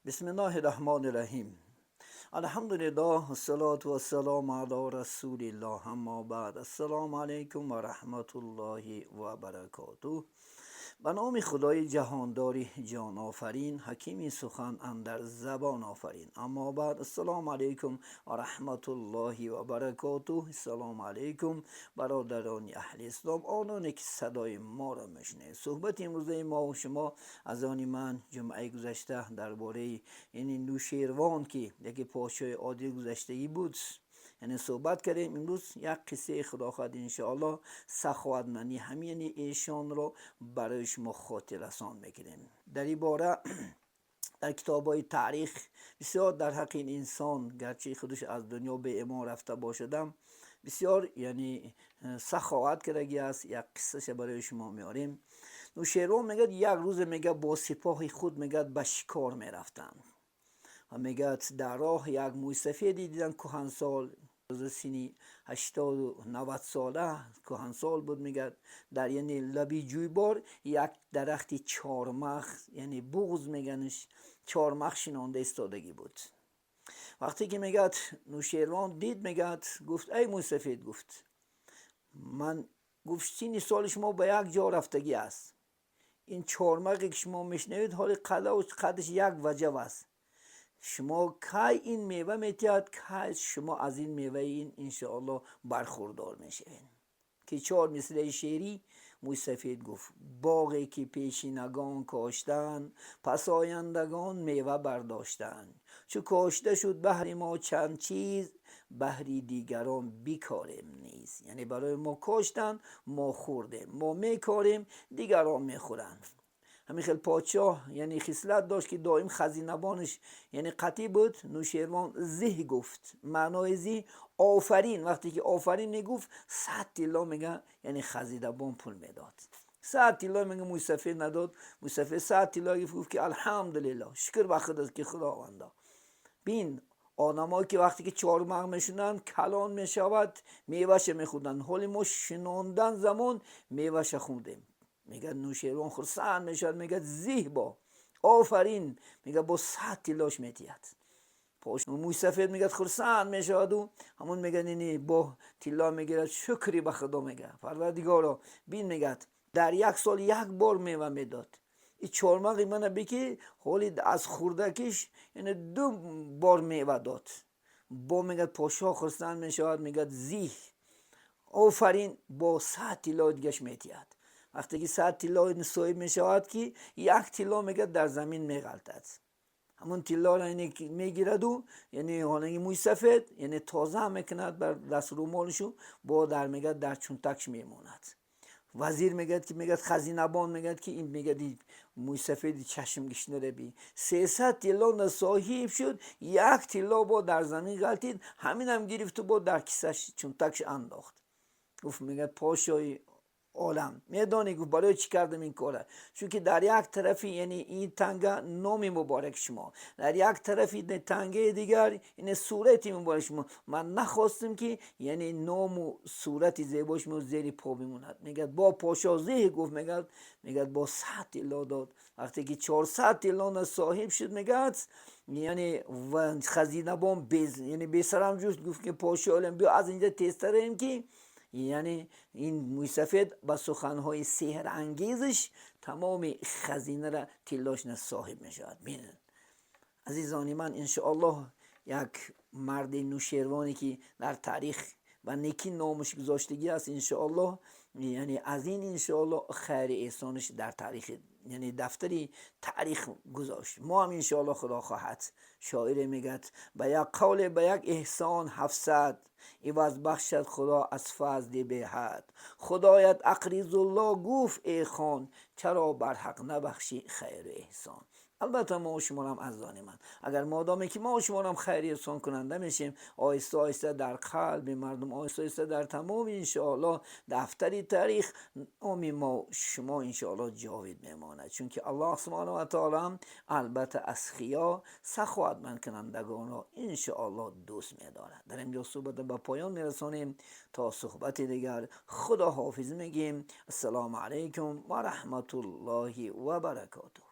بسم الله الرحمن الرحیم. الحمدلله و الصلاة و السلام علی رسول الله، اما بعد. السلام علیکم و رحمت الله و برکاته. به نام خدای جهانداری جان آفرین، حکیمی سخن اندر زبان آفرین. اما بعد، السلام علیکم و رحمت الله و برکاته. السلام علیکم برادران اهل اسلام، آنانی که صدای ما را میشنه. صحبت امروزه ما و شما از آن من جمعه گذشته درباره این نوشیروان که یکی پادشاه عادی گذشتگی بود، یعنی صحبت کردیم. امروز یک قصه خداخواد انشاءالله سخاوتمندی همین ایشان رو برای شما خاطر رسان میکنیم. در این باره در کتاب های تاریخ بسیار در حق این انسان، گرچه خودش از دنیا به اما رفته باشدم، بسیار یعنی سخاوت کرده است. یک قصه برای شما میاریم. نوشیروان میگه یک روز میگه با سپاه خود میگه به شکار میرفتن و میگه در راه یک موی سفیدی دیدن، کهنسال، از سنی 80 و 90 ساله کهنسال بود. میگه در یعنی لبی جویبار یک درخت چارمخ، یعنی بغض میگنش، چارمخ شنانده استادگی بود. وقتی که میگه نوشیروان دید، میگه گفت ای موی سفید، گفت من، گفت سنی سال شما به یک جا رفتگی است. این چارمخی که شما میشنوید حال قدش یک وجب است. شما کی این میوه میتید، کی شما از این میوه این انشاءالله برخوردار میشوین. که چهار مثل شعری موی سفید گفت باغی که پیشینگان کاشتن، پس آیندگان میوه برداشتن. چو کاشته شد بهر ما چند چیز، بهری دیگران بیکاریم نیست. یعنی برای ما کاشتن، ما خوردیم، ما میکاریم، دیگران میخورن. همین خیلی پادشاه یعنی خصلت داشت که دائم خزینه‌بانش یعنی قطعی بود. نوشیروان زه گفت، معنای زه آفرین. وقتی که آفرین میگفت 100 طلا میگه یعنی خزینه‌بان پول میداد. 100 طلا میگه موی سفید نداد. موی سفید 100 طلا گفت که الحمدلله، شکر به خدا که خداوندا. بین آدمایی که وقتی که چهارمغ میشونن کلان میشود، میوهش میخوردن. حالی ما شناندن زمان میوهش خوردیم. میگه نوشیروان خرسند میشد، میگه زیه با آفرین، میگه با 100 طلاش میتید. موی سفید میگه خرسند میشد و همون میگه نینی با طلا میگیرد، شکری به خدا. میگه پروردگارا بین، میگه در یک سال یک بار میوه میداد. این چهارمغی من بکی حالی از خوردکش یعنی 2 بار میوه داد. با میگه پاشا خرسند میشد، میگه زیه آفرین، با 100 طلا دیگهش میتید. وقتی که 100 طلا صاحب میشود که 1 طلا میگه در زمین میغلطد. همون طلا را یعنی میگیرد و یعنی حالا موی سفید یعنی تازه هم میکند بر دست رومالشو، با در میگه در چونتکش میموند. وزیر میگه که میگه خزینه‌بان میگه که این میگه دی موی سفید چشم گشنه بی 300 طلا صاحب شد، 1 طلا با در زمین غلطید. همین هم گرفت و با در کیسش چونتکش انداخت. گفت میگه پاشای عالم میدانی، گفت برای چی کردم این کاره؟ چون که در یک طرفی یعنی این تنگه نام مبارک شما، در یک طرفی تنگه دیگر این صورت مبارک شما. من نخواستم که یعنی نام و صورت زیباش مو زیر پا بموند. میگه با پاشازه گفت، میگه با 100 طلا داد. وقتی که 400 طلا صاحب شد، میگه یعنی و خزینه بام یعنی بیسرم جوش گفت که پاشا بیا از اینجا تستریم که یعنی این موی سفید با سخنهای سحر انگیزش تمام خزینه را تلاش صاحب می شود. بینن عزیزانی من، انشاءالله یک مرد نوشیروانی که در تاریخ و نیکی نامش گذاشتگی است، انشاءالله یعنی از این انشاءالله خیر احسانش در تاریخ یعنی دفتری تاریخ گذاشت. ما هم انشاءالله خدا خواهد. شاعر میگد به یک قول به یک احسان 700، عوض بخشد خدا از فضل به حد. خدایت اقریض الله گفت ای خان، چرا بر حق نبخشی خیر و احسان. البته ما و شما هم از آن من، اگر مادامی که ما و شما هم خیر احسان کننده میشیم، آهسته آهسته در قلب مردم، آهسته آهسته در تمام انشاءالله دفتری تاریخ، نام ما شما انشاءالله جاوید میماند. چون که الله سبحانه و تعالی البته از خیا سخاوتمند کنندگان را انشاءالله دوست میدارد. در اینجا صحبت به پایان میرسانیم. تا صحبت دیگر خدا حافظ میگیم. السلام علیکم و رحمت الله و برکاته.